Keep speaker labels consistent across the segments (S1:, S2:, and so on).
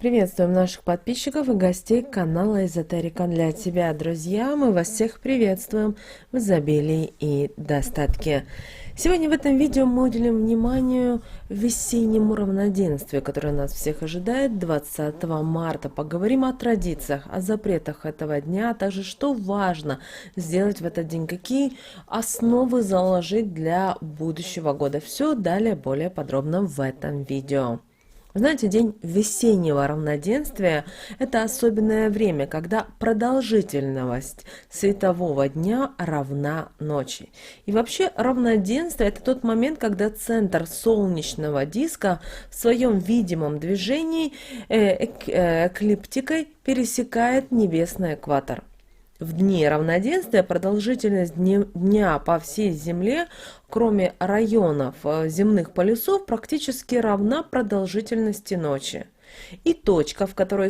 S1: Приветствуем наших подписчиков и гостей канала Эзотерика для тебя, друзья. Мы вас всех приветствуем в изобилии и достатке. Сегодня в этом видео мы уделим вниманию весеннему равноденствию, которое нас всех ожидает 20 марта. Поговорим о традициях, о запретах этого дня, а также что важно сделать в этот день, какие основы заложить для будущего года. Все далее более подробно в этом видео. Знаете, день весеннего равноденствия– это особенное время, когда продолжительность светового дня равна ночи. И вообще равноденствие– это тот момент, когда центр солнечного диска в своем видимом движении эклиптикой пересекает небесный экватор. В дни равноденствия продолжительность дня по всей Земле, кроме районов земных полюсов, практически равна продолжительности ночи. И точка, в которой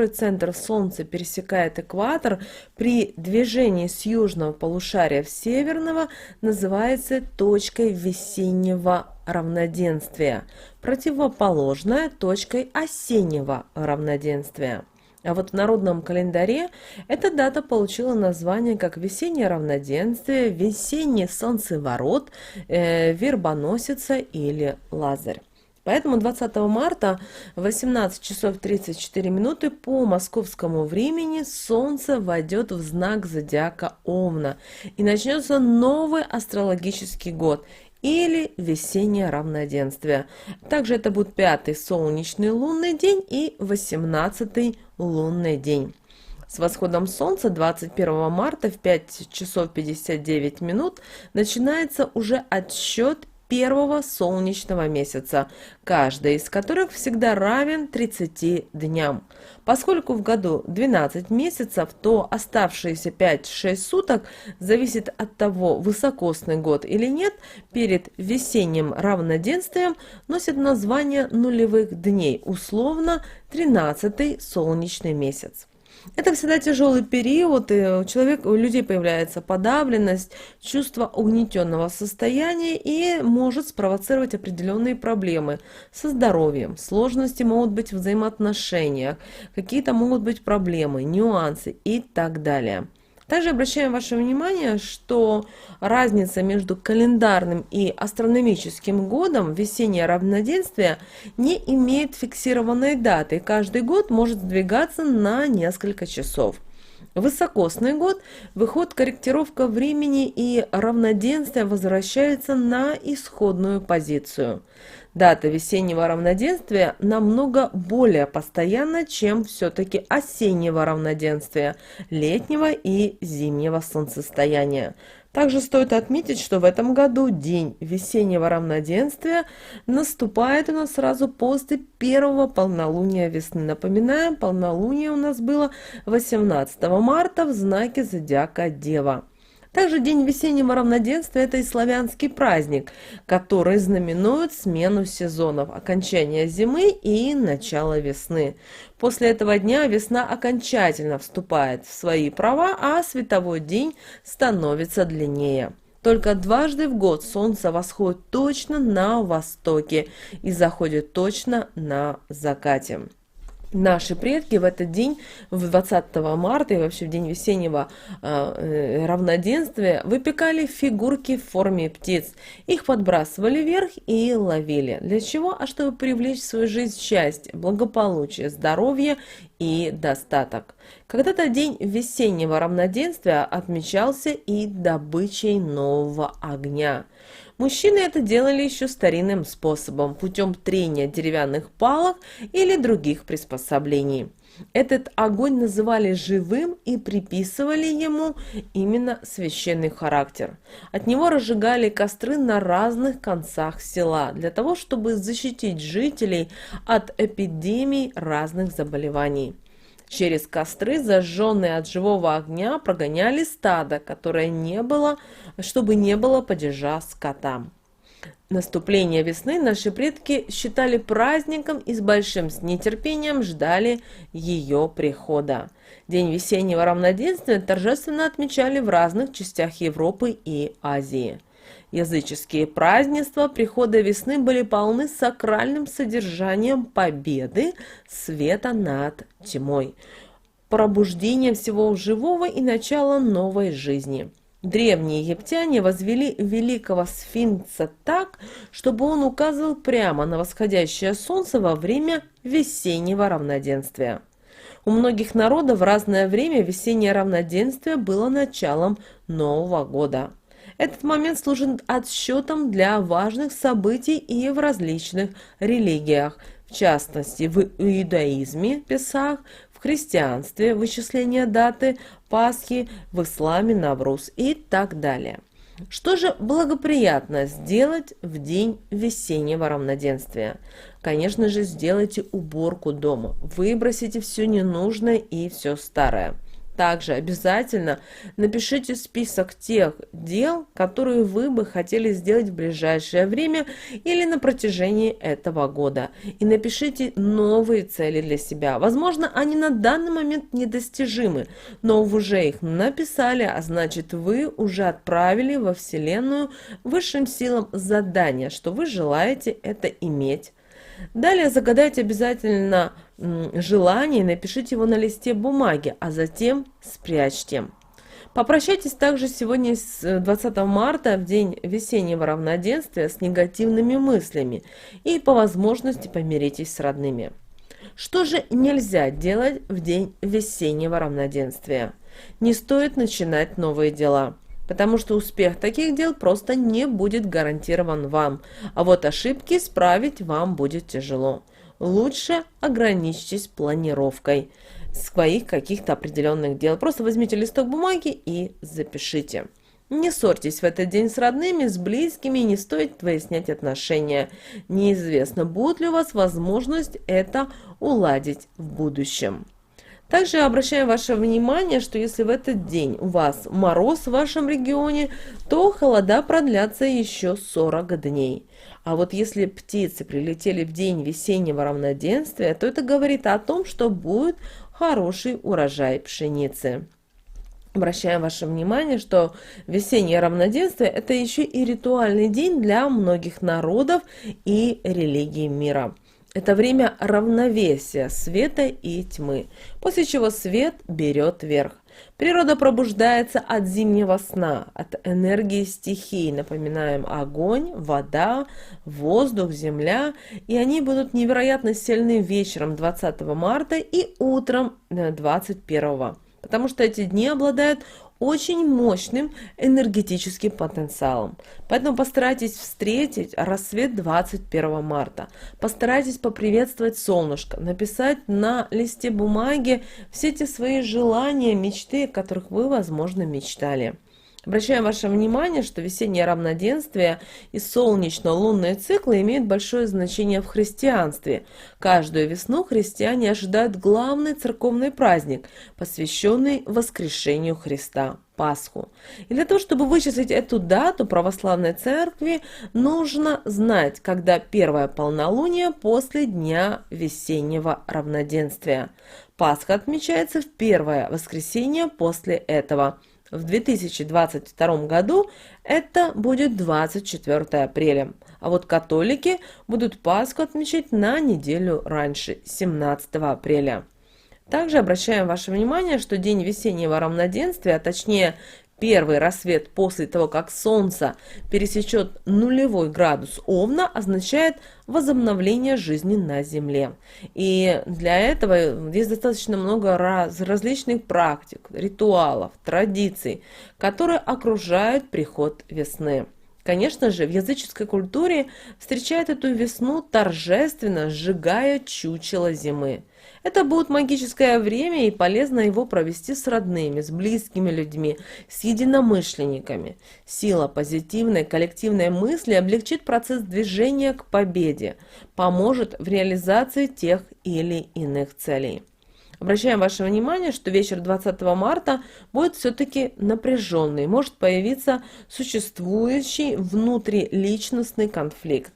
S1: центр Солнца пересекает экватор, при движении с южного полушария в северного называется точкой весеннего равноденствия, противоположная точкой осеннего равноденствия. А вот в народном календаре эта дата получила название как весеннее равноденствие, весенний солнцеворот, вербоносица или лазарь. Поэтому 20 марта в 18 часов 34 минуты по московскому времени Солнце войдет в знак зодиака Овна и начнется новый астрологический год или весеннее равноденствие. Также это будет 5-й солнечный лунный день и 18-й лунный день. С восходом Солнца 21 марта в 5 часов 59 минут начинается уже отсчет первого солнечного месяца, каждый из которых всегда равен 30 дням. Поскольку в году 12 месяцев, то оставшиеся 5-6 суток зависит от того, высокосный год или нет, перед весенним равноденствием носит название нулевых дней, условно 13-й солнечный месяц. Это всегда тяжелый период, и у людей появляется подавленность, чувство угнетенного состояния и может спровоцировать определенные проблемы со здоровьем. Сложности могут быть в взаимоотношениях, какие-то могут быть проблемы, нюансы и так далее. Также обращаем ваше внимание, что разница между календарным и астрономическим годом весеннее равноденствие не имеет фиксированной даты. Каждый год может сдвигаться на несколько часов. Высокосный год, выход корректировка времени и равноденствие возвращается на исходную позицию. Дата весеннего равноденствия намного более постоянна, чем все-таки осеннего равноденствия, летнего и зимнего солнцестояния. Также стоит отметить, что в этом году день весеннего равноденствия наступает у нас сразу после первого полнолуния весны. Напоминаем, полнолуние у нас было 18 марта в знаке зодиака Дева. Также день весеннего равноденствия – это и славянский праздник, который знаменует смену сезонов, окончание зимы и начало весны. После этого дня весна окончательно вступает в свои права, а световой день становится длиннее. Только дважды в год Солнце восходит точно на востоке и заходит точно на закате. Наши предки в этот день, в 20 марта и вообще в день весеннего равноденствия, выпекали фигурки в форме птиц. Их подбрасывали вверх и ловили. Для чего? А чтобы привлечь в свою жизнь счастье, благополучие, здоровье и достаток. Когда-то день весеннего равноденствия отмечался и добычей нового огня. Мужчины это делали еще старинным способом, путем трения деревянных палок или других приспособлений. Этот огонь называли живым и приписывали ему именно священный характер. От него разжигали костры на разных концах села, для того, чтобы защитить жителей от эпидемий разных заболеваний. Через костры, зажженные от живого огня, прогоняли стадо, чтобы не было падежа скота. Наступление весны наши предки считали праздником и с большим нетерпением ждали ее прихода. День весеннего равноденствия торжественно отмечали в разных частях Европы и Азии. Языческие празднества прихода весны были полны сакральным содержанием победы света над тьмой, пробуждения всего живого и начала новой жизни. Древние египтяне возвели великого сфинкса так, чтобы он указывал прямо на восходящее солнце во время весеннего равноденствия. У многих народов в разное время весеннее равноденствие было началом Нового года. Этот момент служит отсчетом для важных событий и в различных религиях, в частности в иудаизме Песах, в христианстве вычисление даты Пасхи, в исламе Навруз и так далее. Что же благоприятно сделать в день весеннего равноденствия? Конечно же, сделайте уборку дома, выбросите все ненужное и все старое. Также обязательно напишите список тех дел, которые вы бы хотели сделать в ближайшее время или на протяжении этого года. И напишите новые цели для себя. Возможно, они на данный момент недостижимы, но вы уже их написали, а значит, вы уже отправили во Вселенную высшим силам задание, что вы желаете это иметь. Далее загадайте обязательно желание и напишите его на листе бумаги, а затем спрячьте. Попрощайтесь также сегодня с 20 марта, в день весеннего равноденствия, с негативными мыслями и по возможности помиритесь с родными. Что же нельзя делать в день весеннего равноденствия? Не стоит начинать новые дела, потому что успех таких дел просто не будет гарантирован вам, а вот ошибки исправить вам будет тяжело. Лучше ограничьтесь планировкой своих каких-то определенных дел. Просто возьмите листок бумаги и запишите. Не ссорьтесь в этот день с родными, с близкими, не стоит выяснять отношения. Неизвестно, будет ли у вас возможность это уладить в будущем. Также обращаем ваше внимание, что если в этот день у вас мороз в вашем регионе, то холода продлятся еще 40 дней. А вот если птицы прилетели в день весеннего равноденствия, то это говорит о том, что будет хороший урожай пшеницы. Обращаем ваше внимание, что весеннее равноденствие – это еще и ритуальный день для многих народов и религий мира. Это время равновесия света и тьмы, после чего свет берет верх. Природа пробуждается от зимнего сна, от энергии стихий. Напоминаем, огонь, вода, воздух, земля. И они будут невероятно сильны вечером 20 марта и утром 21. Потому что эти дни обладают очень мощным энергетическим потенциалом. Поэтому постарайтесь встретить рассвет 21 марта. Постарайтесь поприветствовать солнышко, написать на листе бумаги все те свои желания, мечты, о которых вы, возможно, мечтали. Обращаем ваше внимание, что весеннее равноденствие и солнечно-лунные циклы имеют большое значение в христианстве. Каждую весну христиане ожидают главный церковный праздник, посвященный воскрешению Христа – Пасху. И для того, чтобы вычислить эту дату православной церкви, нужно знать, когда первое полнолуние после дня весеннего равноденствия. Пасха отмечается в первое воскресенье после этого. В 2022 году это будет 24 апреля, а вот католики будут Пасху отмечать на неделю раньше, 17 апреля. Также обращаем ваше внимание, что день весеннего равноденствия, а точнее первый рассвет после того, как Солнце пересечет 0 градус Овна, означает возобновление жизни на Земле. И для этого есть достаточно много различных практик, ритуалов, традиций, которые окружают приход весны. Конечно же, в языческой культуре встречают эту весну торжественно, сжигая чучело зимы. Это будет магическое время, и полезно его провести с родными, с близкими людьми, с единомышленниками. Сила позитивной коллективной мысли облегчит процесс движения к победе, поможет в реализации тех или иных целей. Обращаем ваше внимание, что вечер 20 марта будет все-таки напряженный, может появиться существующий внутриличностный конфликт.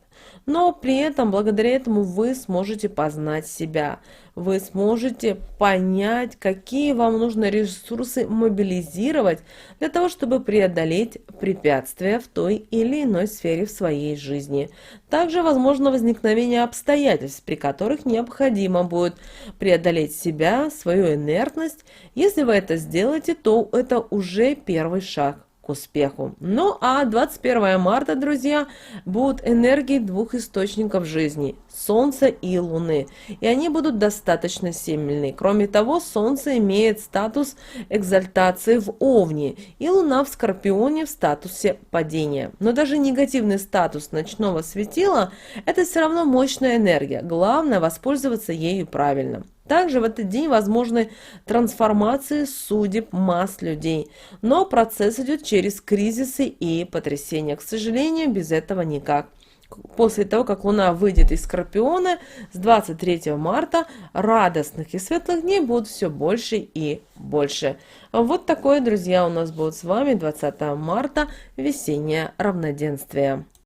S1: Но при этом, благодаря этому вы сможете познать себя, вы сможете понять, какие вам нужно ресурсы мобилизировать для того, чтобы преодолеть препятствия в той или иной сфере в своей жизни. Также возможно возникновение обстоятельств, при которых необходимо будет преодолеть себя, свою инертность. Если вы это сделаете, то это уже первый шаг к успеху. Ну а 21 марта, друзья, будут энергии двух источников жизни – Солнца и Луны. И они будут достаточно сильны. Кроме того, Солнце имеет статус экзальтации в Овне, и Луна в Скорпионе в статусе падения. Но даже негативный статус ночного светила – это все равно мощная энергия. Главное – воспользоваться ею правильно. Также в этот день возможны трансформации судеб масс людей, но процесс идет через кризисы и потрясения. К сожалению, без этого никак. После того, как Луна выйдет из Скорпиона, с 23 марта радостных и светлых дней будет все больше и больше. Вот такое, друзья, у нас будет с вами 20 марта весеннее равноденствие.